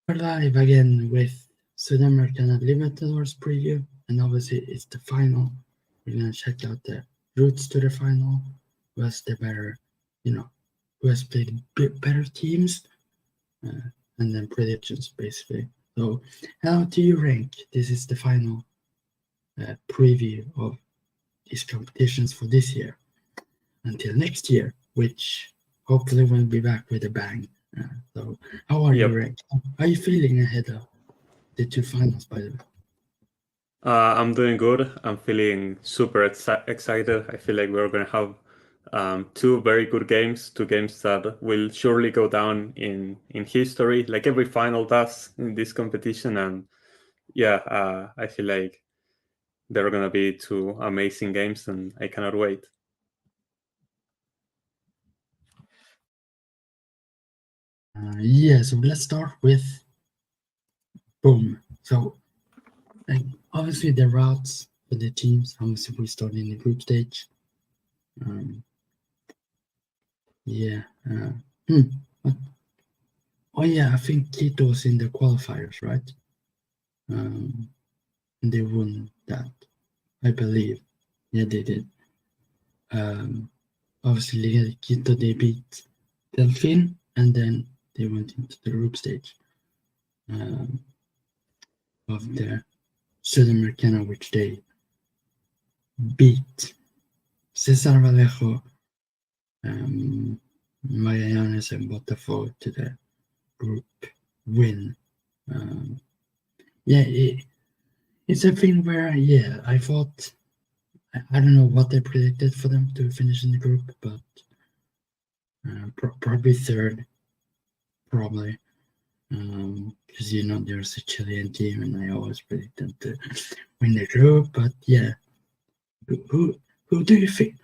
We're live again with Sudamericana Libertadores preview, and obviously it's the final. We're gonna check out the routes to the final, who has the better, who has played better teams, and then predictions basically. So, how do you rank? This is the final preview of these competitions for this year until next year, which hopefully will be back with a bang. So, how are you ranked? How are you feeling ahead of the two finals, by the way? I'm doing good. I'm feeling super excited. I feel like we're going to have two very good games, two games that will surely go down in history, like every final does in this competition. And yeah, I feel like they're going to be two amazing games, and I cannot wait. So let's start with boom. So, like, obviously the routes for the teams. Obviously, we start in the group stage. Yeah. Oh yeah, I think Quito was in the qualifiers, right? And they won that, I believe. Yeah, they did. Obviously, Liga de Quito, they beat Delfin, and then they went into the group stage of the Sudamericana, which they beat Cesar Vallejo, Magallanes, and Botafogo to the group win. It's a thing where, I thought, I don't know what they predicted for them to finish in the group, but probably third, probably. Because there's a Chilean team, and I always predict them to win the group. But yeah, who do you think?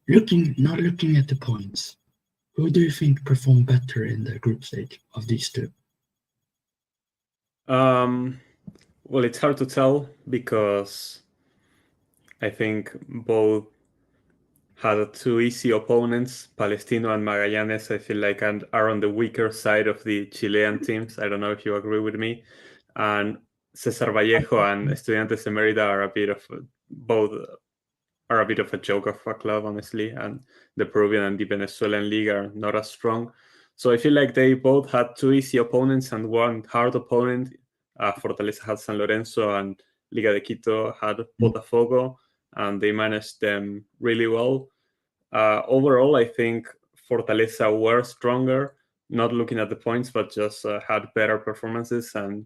Not looking at the points, who do you think performed better in the group stage of these two? Well, it's hard to tell because I think both had two easy opponents. Palestino and Magallanes, I feel like, are on the weaker side of the Chilean teams. I don't know if you agree with me. And Cesar Vallejo and Estudiantes de Mérida are a bit of a joke of a club, honestly. And the Peruvian and the Venezuelan league are not as strong. So I feel like they both had two easy opponents and one hard opponent. Fortaleza had San Lorenzo, and Liga de Quito had Botafogo, and they managed them really well. Overall, I think Fortaleza were stronger, not looking at the points, but just had better performances and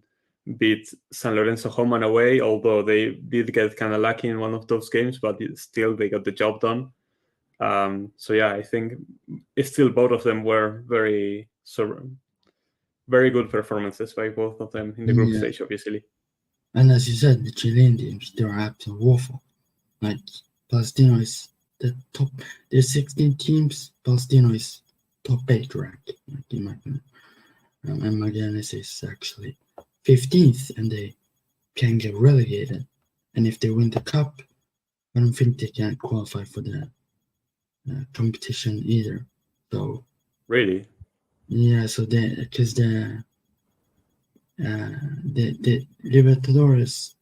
beat San Lorenzo home and away, although they did get kind of lucky in one of those games, but still they got the job done. So yeah, I think still both of them were very good performances by both of them in the group stage, obviously. And as you said, the Chilean teams, they're absolutely awful. Like, Palestino is the top. There's 16 teams. Palestino is top 8 rank, like, in my opinion. And Magallanes is actually 15th, and they can get relegated. And if they win the cup, I don't think they can qualify for the competition either. So really, yeah. So because the Libertadores,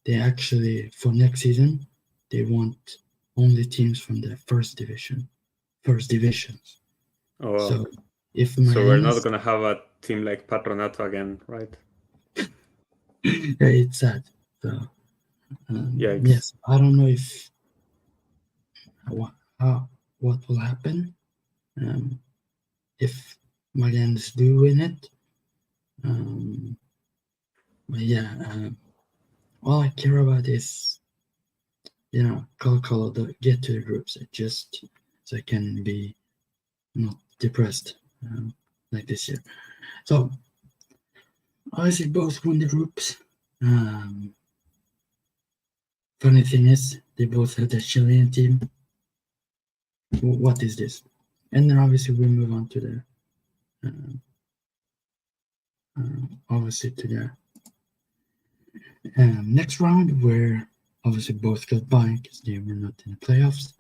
they actually, for next season, they want only teams from the first divisions. oh, wow. So if so we're not gonna have a team like Patronato again, right? it's sad. So yes, I don't know if what will happen if Magallanes do win it. But yeah, all I care about is Colo get to the groups, just so I can be not depressed like this year. So obviously both won the groups. Funny thing is, they both had a Chilean team. What is this? And then obviously we move on to the obviously to the next round, where obviously both got by because they were not in the playoffs.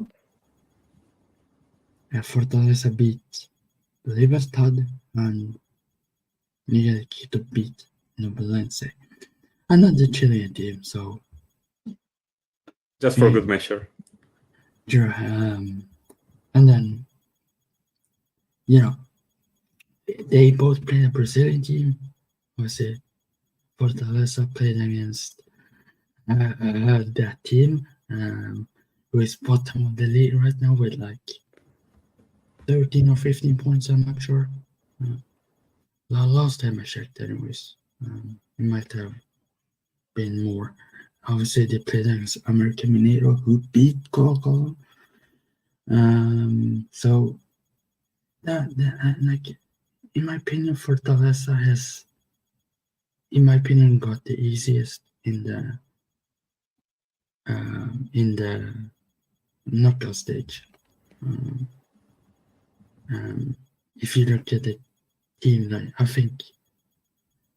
Fortaleza beat Libertad, and Liga de Quito beat Nublense. I'm not the Chilean team, so Just for good measure. sure. And then, they both played a Brazilian team. Was it Fortaleza played against that team, who is bottom of the league right now with like 13 or 15 points, I'm not sure. Last time I checked, anyways. It might have been more. Obviously, they played against American Mineiro, who beat Colo-Colo. So, like, in my opinion, Fortaleza has, got the easiest in the knockout stage. If you look at the team, like, I think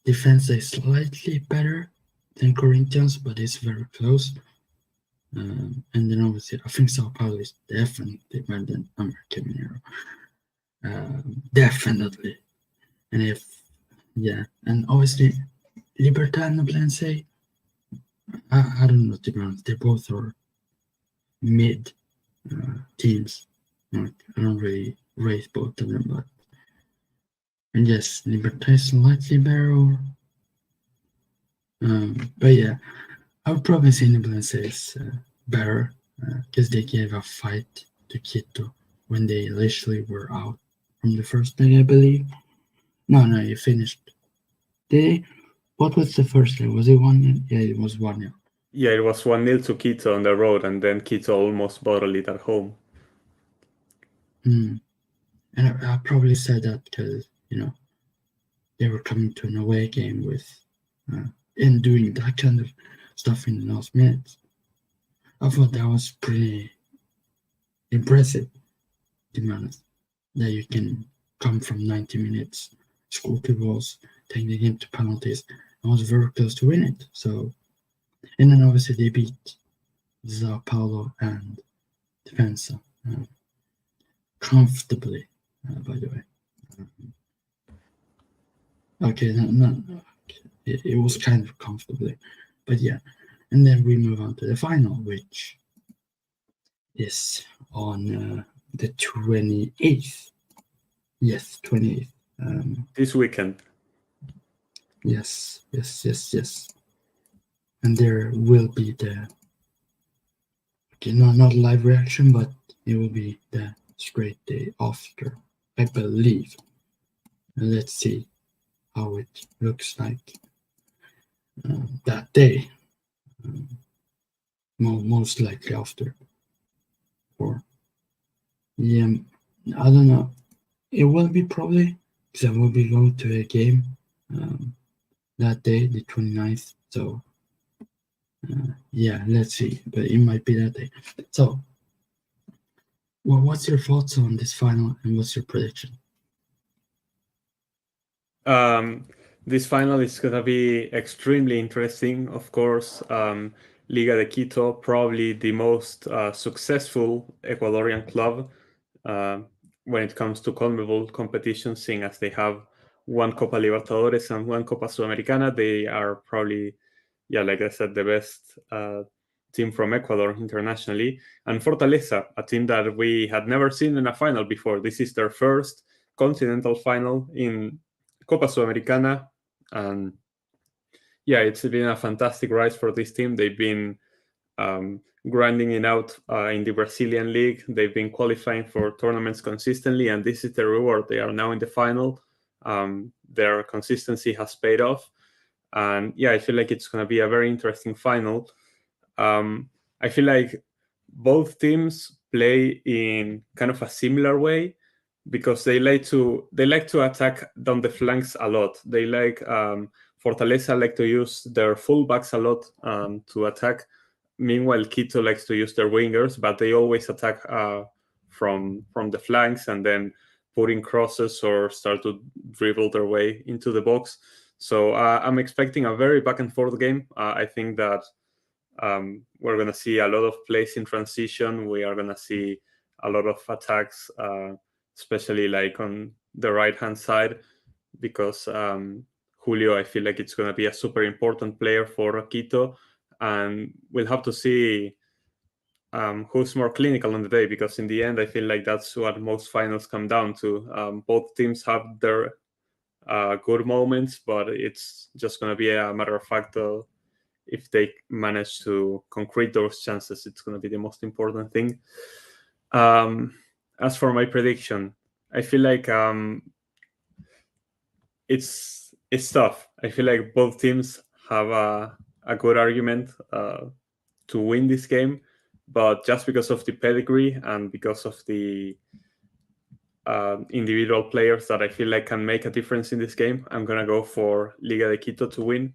defense is slightly better than Corinthians, but it's very close. And then obviously, I think Sao Paulo is definitely better than American Mineiro. Definitely. And and obviously, Libertad and Sudamericana, I don't know, to be honest. They both are mid teams. Like, I don't really rate both of them, and yes, Libertad is slightly better. But yeah, I would probably say Sudamericana is better because they gave a fight to Quito when they literally were out from the first leg, I believe. No, you finished. What was the first leg? Was it 1-0? Yeah, it was 1-0. Yeah, it was 1-0 to Quito on the road, and then Quito almost bottled it at home. And I probably said that because, they were coming to an away game with and doing that kind of stuff in the last minutes. I thought that was pretty impressive, to be honest, that you can come from 90 minutes, score 2 goals, take the game to penalties, and was very close to win it. So, and then obviously they beat Sao Paulo and Defensa comfortably, by the way. Okay, it was kind of comfortably, but yeah. And then we move on to the final, which is on the 28th. Yes, 28th. This weekend. Yes. And there will be not live reaction, but it will be the straight day after, I believe. And let's see how it looks like that day. Most likely after. Or, yeah, I don't know. It will be probably, because I will be going to a game that day, the 29th. So, yeah, let's see. But it might be that day. So, well, what's your thoughts on this final, and what's your prediction? This final is going to be extremely interesting, of course. Liga de Quito, probably the most successful Ecuadorian club when it comes to CONMEBOL competitions, seeing as they have one Copa Libertadores and one Copa Sudamericana. They are probably, like I said, the best team from Ecuador internationally. And Fortaleza, a team that we had never seen in a final before. This is their first continental final in Copa Sudamericana. And it's been a fantastic rise for this team. They've been grinding it out in the Brazilian league. They've been qualifying for tournaments consistently, and this is the reward. They are now in the final. Their consistency has paid off. And I feel like it's going to be a very interesting final. I feel like both teams play in kind of a similar way because they like to attack down the flanks a lot. They like Fortaleza like to use their fullbacks a lot to attack. Meanwhile, Quito likes to use their wingers, but they always attack from the flanks and then put in crosses or start to dribble their way into the box. So I'm expecting a very back and forth game. I think that we're going to see a lot of plays in transition. We are going to see a lot of attacks, especially like on the right-hand side. because Julio, I feel like it's going to be a super important player for Quito, and we'll have to see who's more clinical on the day, because in the end, I feel like that's what most finals come down to. Both teams have their good moments, but it's just going to be a matter of fact of if they manage to concrete those chances. It's going to be the most important thing. As for my prediction, I feel like it's tough. I feel like both teams have a good argument to win this game, but just because of the pedigree and because of the individual players that I feel like can make a difference in this game, I'm gonna go for Liga de Quito to win.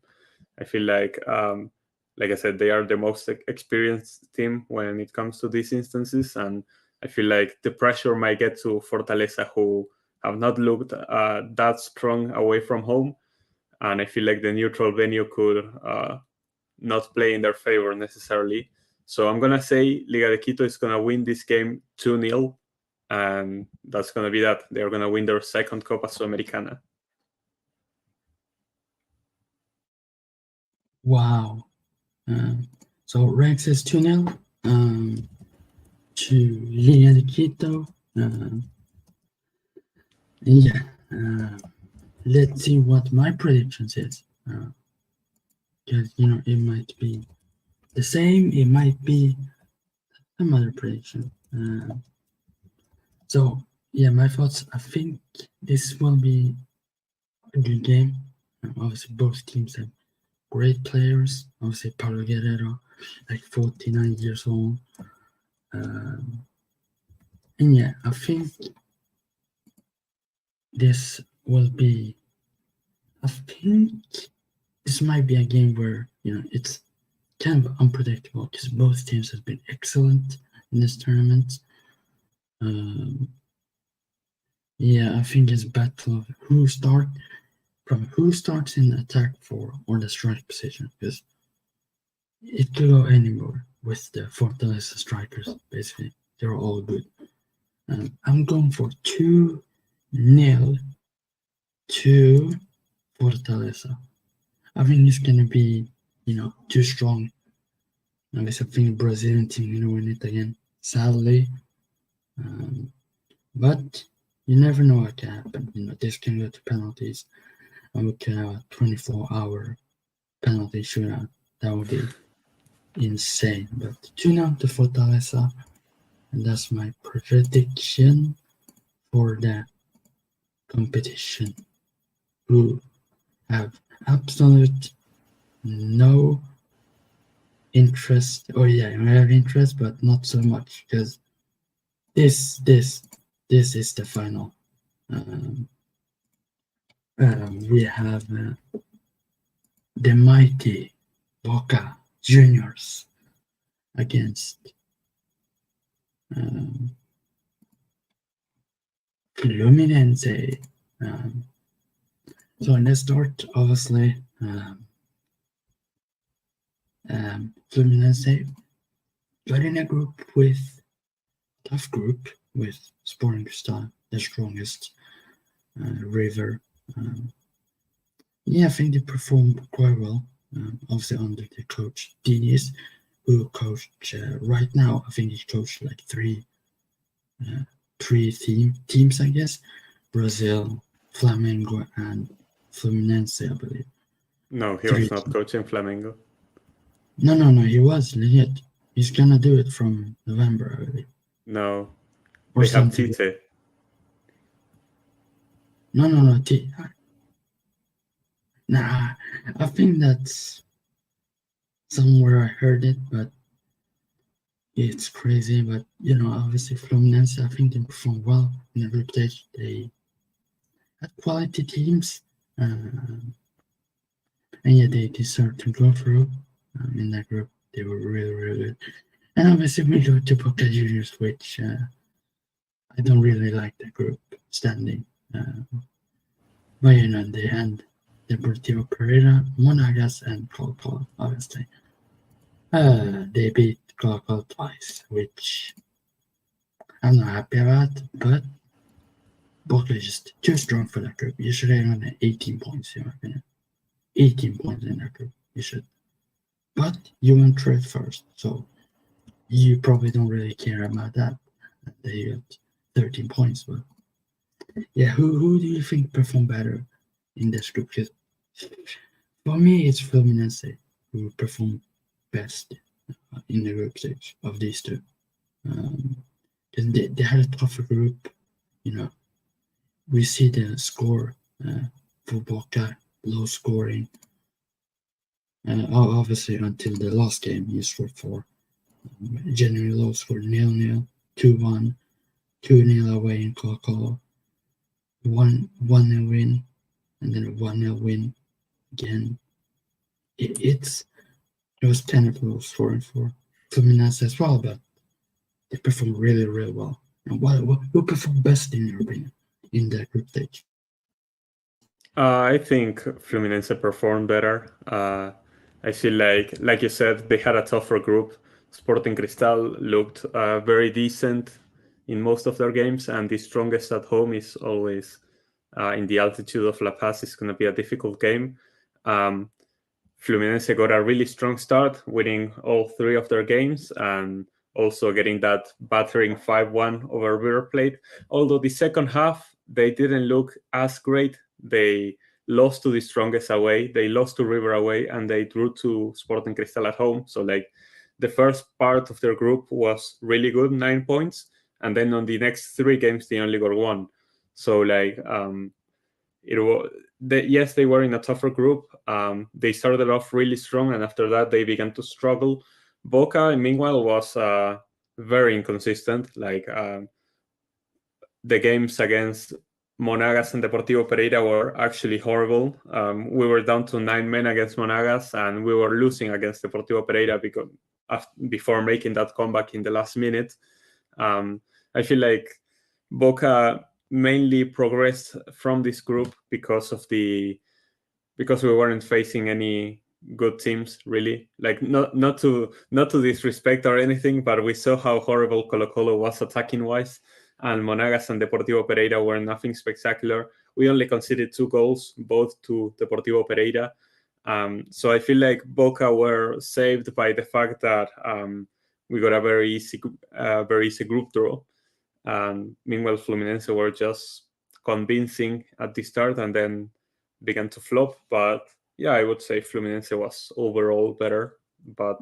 I feel like I said, they are the most experienced team when it comes to these instances, and I feel like the pressure might get to Fortaleza, who have not looked that strong away from home, and I feel like the neutral venue could not play in their favor necessarily. So I'm gonna say Liga de Quito is gonna win this game 2-0, and that's gonna be that. They're gonna win their second Copa Sudamericana. Wow. So Rex is 2-0 to Liga de Quito. Let's see what my predictions is. Because, it might be the same, it might be some other prediction. So, my thoughts, I think this will be a good game. Obviously, both teams have great players. Obviously, Paulo Guerrero, like 49 years old. And I think this will be, I think this might be a game where, it's kind of unpredictable because both teams have been excellent in this tournament. I think it's battle of who starts in the attack for or the strike position, because it could go anywhere with the Fortaleza strikers. Basically, they're all good. I'm going for 2-0 to Fortaleza. I think it's gonna be, too strong. I guess I think the Brazilian team gonna win it again, sadly. But you never know what can happen. This can go to penalties, and we can have a 24-hour penalty shootout. That would be insane. But 2-0 to Fortaleza, and that's my prediction for the competition. Who have absolute no interest, I have interest, but not so much, because this is the final. We have the mighty Boca Juniors against Fluminense. So in the start, obviously, Fluminense got in a tough group with Sporting Cristal, the strongest, River. I think they performed quite well. Obviously under the coach Diniz, who coached right now. I think he coached like three teams, I guess. Brazil, Flamengo, and Fluminense, I believe. No, he was not coaching Flamengo. No, he was legit. He's gonna do it from November, I believe. No, Or they have Tite. No, Nah, I think that's somewhere I heard it, but it's crazy. But obviously Fluminense, I think they performed well in the group stage. They had quality teams, and they deserved to go through. In that group, they were really, really good. And obviously we go to Boca Juniors, which I don't really like the group standing. But they had Deportivo Pereira, Monagas, and Colo-Colo, obviously. They beat Colo-Colo twice, which I'm not happy about, but Boca is just too strong for that group. You should have on 18 points, in my opinion. 18 points in that group. You should. But you went third first, so you probably don't really care about that. They got 13 points, but yeah, who do you think performed better in this group? Because for me, it's Fluminense who performed best in the group stage of these two. Because they had a tougher group, We see the score for Boca, low scoring. Obviously, until the last game, he scored 4. Generally low score 0-0, 2-1, 2-0 away in Copa, 1-0 win, and then a 1-0 win again. It was technical scoring for Fluminense as well, but they performed really, really well. And who performed best in your opinion in that group stage? I think Fluminense performed better. I feel like you said, they had a tougher group. Sporting Cristal looked very decent in most of their games, and the strongest at home is always in the altitude of La Paz. It's going to be a difficult game. Fluminense got a really strong start, winning all 3 of their games, and also getting that battering 5-1 over River Plate. Although the second half, they didn't look as great. They lost to the strongest away. They lost to River away, and they drew to Sporting Cristal at home. So the first part of their group was really good, 9 points. And then on the next 3 games, they only got 1. So yes, they were in a tougher group. They started off really strong, and after that, they began to struggle. Boca, meanwhile, was very inconsistent. The games against Monagas and Deportivo Pereira were actually horrible. We were down to 9 men against Monagas, and we were losing against Deportivo Pereira before making that comeback in the last minute. I feel like Boca mainly progressed from this group because we weren't facing any good teams, really. Not to disrespect or anything, but we saw how horrible Colo-Colo was attacking wise, and Monagas and Deportivo Pereira were nothing spectacular. We only conceded 2 goals, both to Deportivo Pereira. So I feel like Boca were saved by the fact that we got a very easy group draw. Meanwhile, Fluminense were just convincing at the start and then began to flop. But yeah, I would say Fluminense was overall better. But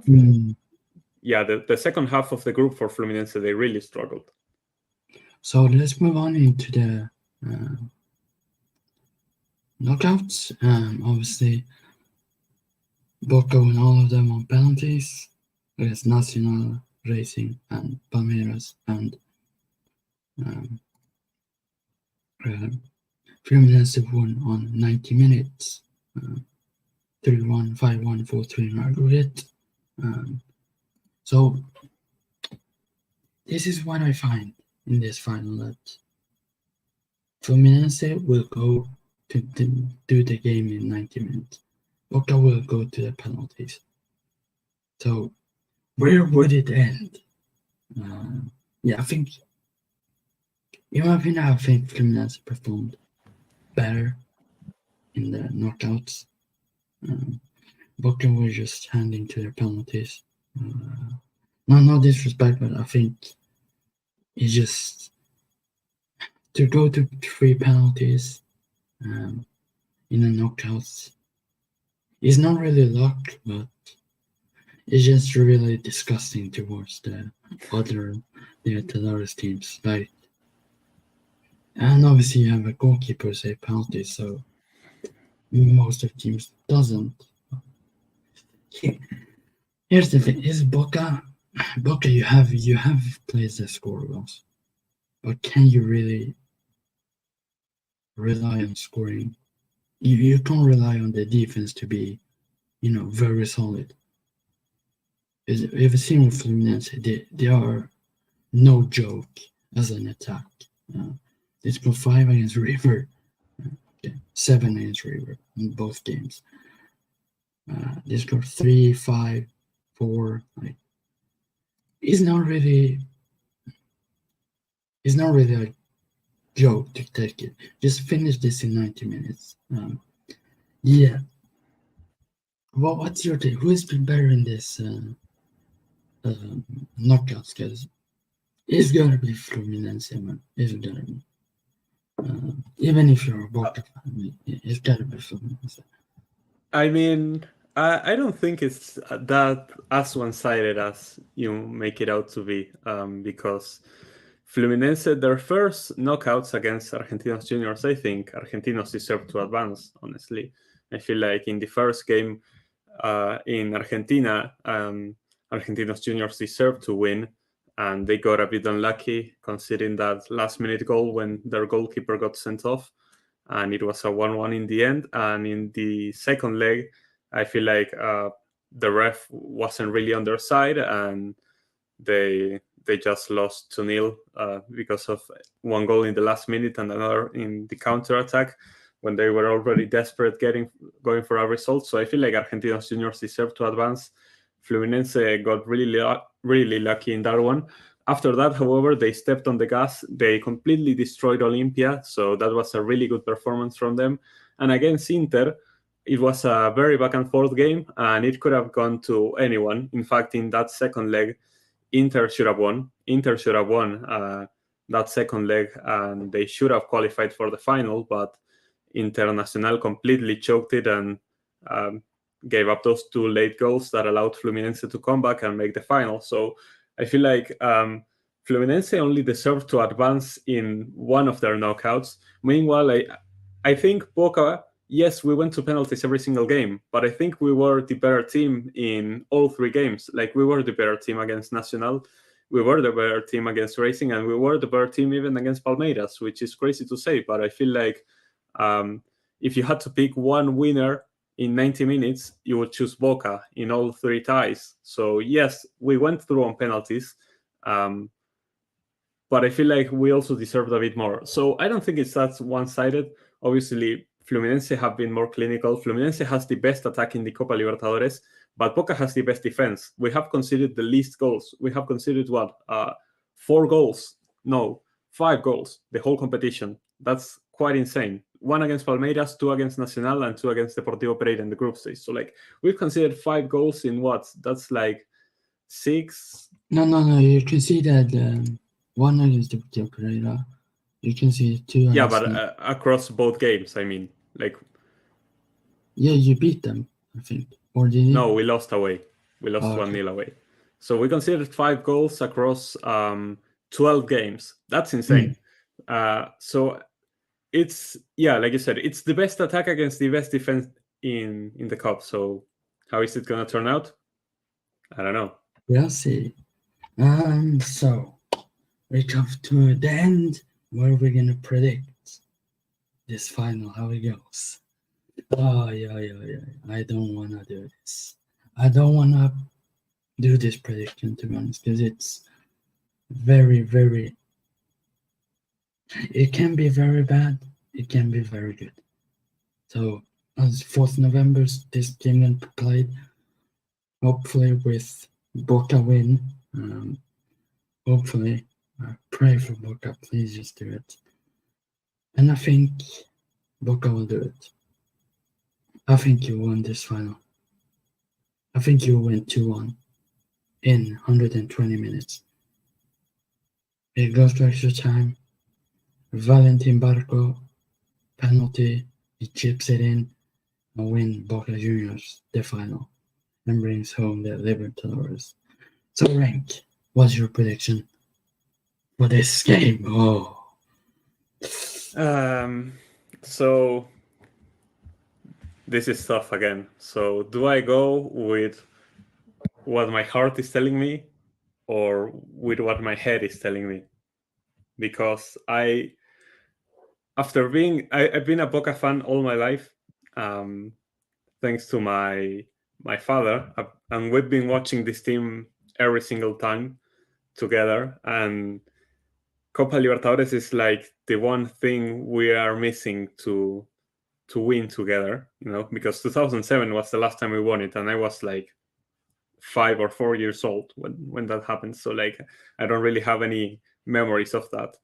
yeah, the second half of the group for Fluminense, they really struggled. So let's move on into the knockouts. Obviously, Boca won all of them on penalties against Nacional, Racing, and Palmeiras, and Fluminense won on 90 minutes, 3-1, 5-1, 4-3 in aggregate. So this is what I find in this final, that Fluminense will go to do the game in 90 minutes. Boca will go to the penalties. So where would it end? I think, in my opinion, I think Fluminense performed better in the knockouts. Boca was just handing to their penalties. No disrespect, but I think it's just to go to 3 penalties in the knockouts. It's not really luck, but it's just really disgusting towards the other Libertadores teams. And obviously you have a goalkeeper save penalties, so most of teams doesn't. Here's the thing: is Boca, you have players that score goals, but can you really rely on scoring? You can't rely on the defense to be, very solid. If you see with Fluminense, they are no joke as an attack. They scored 5 against River, 7 against River in both games. They scored 3, 5, 4. It's not really joke to take it. Just finish this in 90 minutes. Yeah. Well, what's your take? Who has been better in this knockouts? Because it's gonna be Fluminense, man. It's gonna be. Even if you're a Boca fan, I mean, it's gotta be Fluminense. I mean, I don't think it's that as one-sided as you make it out to be, because Fluminense, their first knockouts against Argentinos Juniors, I think Argentinos deserve to advance, honestly. I feel like in the first game in Argentina, Argentinos Juniors deserved to win, and they got a bit unlucky considering that last-minute goal when their goalkeeper got sent off, and it was a 1-1 in the end. And in the second leg, I feel like the ref wasn't really on their side, and they just lost 2-0 because of one goal in the last minute and another in the counter attack when they were already desperate going for a result. So I feel like Argentinos Juniors deserve to advance. Fluminense got really lucky in that one. After that, however, they stepped on the gas. They completely destroyed Olympia, so that was a really good performance from them. And against Inter, it was a very back and forth game, and it could have gone to anyone. In fact, in that second leg, Inter should have won. Inter should have won that second leg, and they should have qualified for the final, but Internacional completely choked it and gave up those two late goals that allowed Fluminense to come back and make the final. So I feel like Fluminense only deserved to advance in one of their knockouts. Meanwhile, I think Boca, yes, we went to penalties every single game, but I think we were the better team in all three games. Like, we were the better team against Nacional, we were the better team against Racing, and we were the better team even against Palmeiras, which is crazy to say, but I feel like if you had to pick one winner in 90 minutes, you would choose Boca in all three ties. So yes, we went through on penalties, but I feel like we also deserved a bit more. So I don't think it's that one-sided. Obviously, Fluminense have been more clinical. Fluminense has the best attack in the Copa Libertadores, but Boca has the best defense. We have conceded the least goals. We have conceded what? 4 goals? No, 5 goals the whole competition. That's quite insane. 1 against Palmeiras, 2 against Nacional, and 2 against Deportivo Pereira in the group stage. So like, we've conceded 5 goals in what? That's like 6. No. You can see that one against the Pereira. You can see 2 Yeah, against. but across both games, I mean, like. Yeah, you beat them, I think. Or did you? No, we lost away. We lost 1-0 away. So we conceded 5 goals across 12 games. That's insane. So it's, yeah, like you said, it's the best attack against the best defense in the Cup. So how is it going to turn out? I don't know. We'll see. So we come to the end. What are we gonna predict this final? How it goes? Oh yeah. I don't wanna do this. I don't wanna do this prediction, to be honest, because it's very. It can be very bad. It can be very good. So as 4th November, this game will be played. Hopefully with Boca win. Hopefully, I pray for Boca. Please just do it. And I think Boca will do it. I think you won this final. I think you win 2-1 in 120 minutes. It goes to extra time. Valentin Barco, penalty, he chips it in and win Boca Juniors the final and brings home the Libertadores. So Rank, what's your prediction for this game? So this is tough again. So do I go with what my heart is telling me or with what my head is telling me? Because I've been a Boca fan all my life, thanks to my father, and we've been watching this team every single time together. And Copa Libertadores is like the one thing we are missing to win together, because 2007 was the last time we won it, and I was like 5 or 4 years old when that happened. So like, I don't really have any memories of that.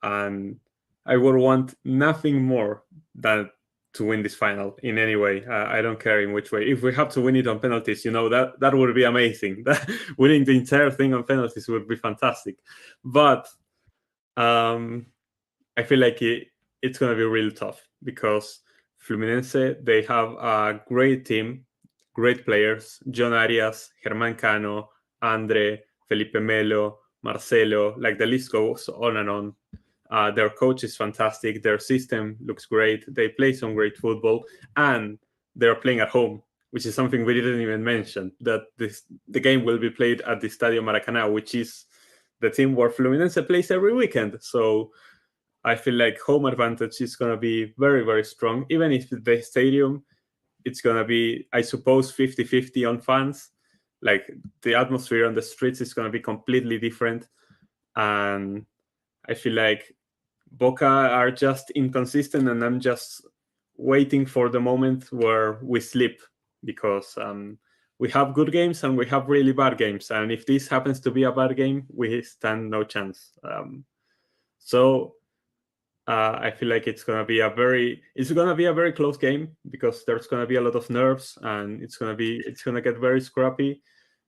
And I would want nothing more than to win this final in any way. I don't care in which way. If we have to win it on penalties, that would be amazing. Winning the entire thing on penalties would be fantastic. But I feel like it's going to be real tough because Fluminense, they have a great team, great players: John Arias, Germán Cano, Andre, Felipe Melo, Marcelo, like the list goes on and on. Their coach is fantastic. Their system looks great. They play some great football, and they're playing at home, which is something we didn't even mention. That the game will be played at the Estadio Maracanã, which is the team where Fluminense plays every weekend. So I feel like home advantage is going to be very, very strong. Even if the stadium, it's going to be, I suppose, 50-50 on fans. Like the atmosphere on the streets is going to be completely different. And I feel like Boca are just inconsistent, and I'm just waiting for the moment where we slip, because we have good games and we have really bad games. And if this happens to be a bad game, we stand no chance. So I feel like it's gonna be a very close game, because there's gonna be a lot of nerves, and it's gonna get very scrappy.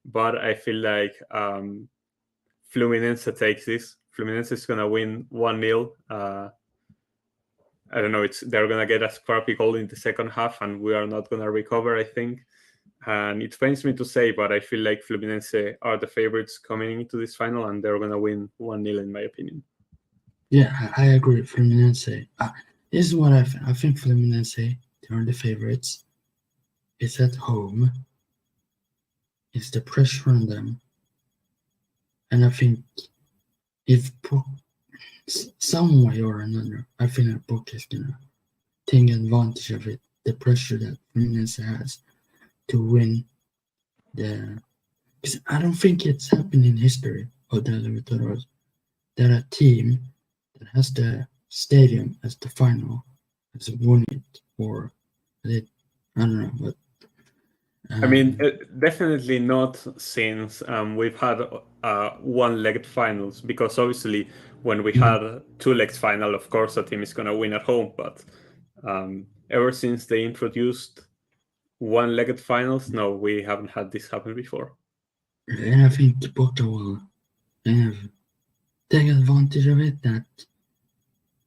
But I feel like Fluminense takes this. Fluminense is gonna win 1-0. I don't know. They're gonna get a scrappy goal in the second half, and we are not gonna recover, I think. And it pains me to say, but I feel like Fluminense are the favorites coming into this final, and they're gonna win 1-0 in my opinion. Yeah, I agree. Fluminense. This is what I think. Fluminense, they are the favorites. It's at home. It's the pressure on them, and I think if some way or another, I think that Boca is gonna take advantage of it. The pressure that Fluminense has to win because I don't think it's happened in history of the Libertadores that a team that has the stadium as the final has won it, or it, I don't know, but I mean, definitely not since we've had one-legged finals, because obviously when we had two-legged final, of course, a team is going to win at home. But ever since they introduced one-legged finals, no, we haven't had this happen before. And I think Boca will take advantage of it, that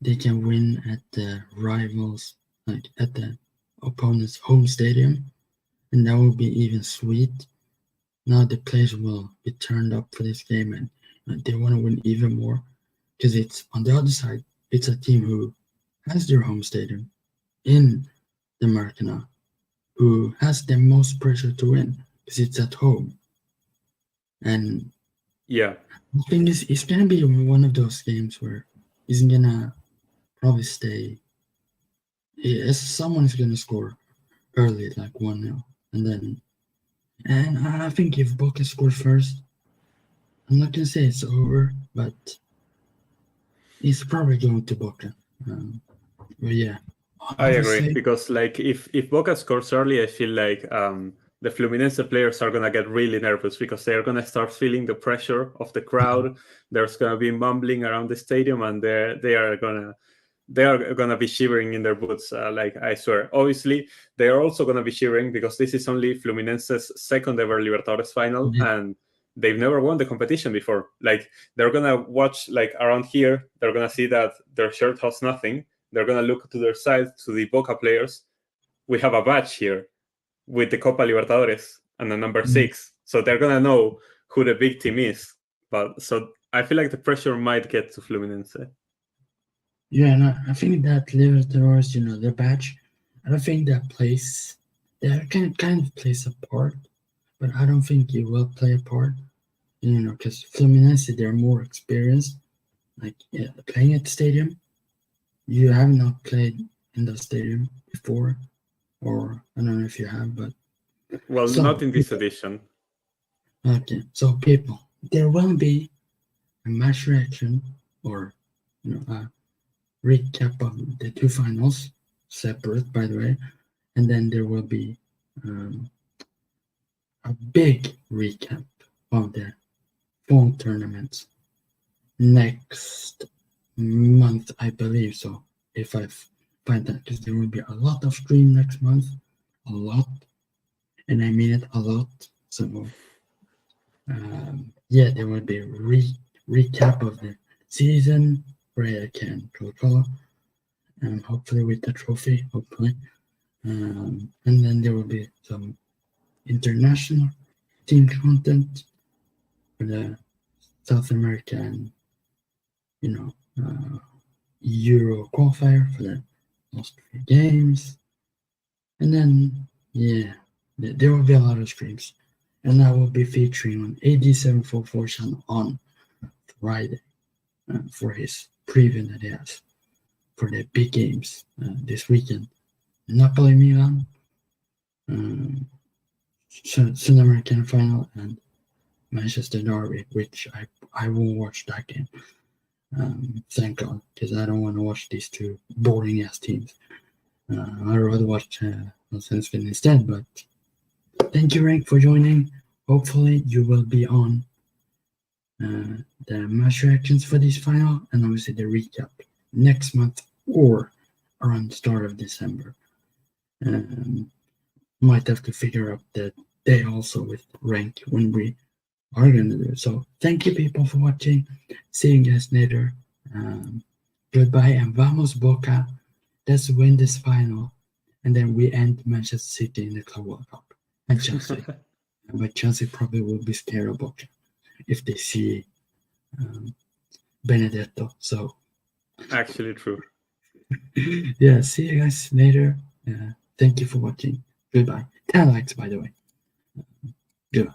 they can win at the rivals, like at the opponent's home stadium, and that will be even sweet. Now the players will be turned up for this game, and they want to win even more, because it's on the other side. It's a team who has their home stadium in the Maracanã, who has the most pressure to win because it's at home. And yeah, I think it's gonna be one of those games where he's gonna probably stay. Someone's gonna score early, like 1-0, and I think if Boca scores first, I'm not gonna say it's over, but it's probably going to Boca. But yeah, I agree, because like if Boca scores early, I feel like the Fluminense players are gonna get really nervous, because they're gonna start feeling the pressure of the crowd. There's gonna be mumbling around the stadium, and they are gonna be shivering in their boots. Like, I swear. Obviously, they are also gonna be shivering because this is only Fluminense's second ever Libertadores final, and they've never won the competition before. Like, they're gonna watch, like, around here, they're gonna see that their shirt has nothing. They're gonna look to their side, to the Boca players. We have a badge here with the Copa Libertadores and the number 6, so they're gonna know who the big team is. But so I feel like the pressure might get to Fluminense. Yeah, and I think that Libertadores, their badge, I don't think that kind of plays a part, but I don't think it will play a part, because Fluminense, they're more experienced, like playing at the stadium. You have not played in the stadium before, or I don't know if you have, but well, not in this edition. Okay, so people, there will be a match reaction, or a recap of the two finals, separate, by the way, and then there will be a big recap of the fall tournaments next month, I believe so. If I find that, because there will be a lot of stream next month, a lot, and I mean it, a lot. So yeah, there will be a recap of the season where I can go and hopefully with the trophy, hopefully. And then there will be some international team content for the South American, Euro qualifier for the last 3 games. And then, yeah, there will be a lot of streams. And I will be featuring on AD744 channel on Friday for his preview that he has for the big games this weekend. Napoli Milan, Sudamericana final, and Manchester Derby, which I will watch that game. Thank God, because I don't want to watch these two boring ass teams. I'd rather watch Sensfin instead. But thank you, Rank, for joining. Hopefully, you will be on the match reactions for this final, and obviously the recap next month or around the start of December. Might have to figure out the day also with Rank when we are going to do it. So thank you, people, for watching. See you guys later. Goodbye, and vamos Boca. Let's win this final, and then we end Manchester City in the Club World Cup and Chelsea. But Chelsea probably will be scared of Boca if they see Benedetto. So actually true. Yeah, see you guys later. Thank you for watching. Goodbye. 10 likes, by the way. Goodbye.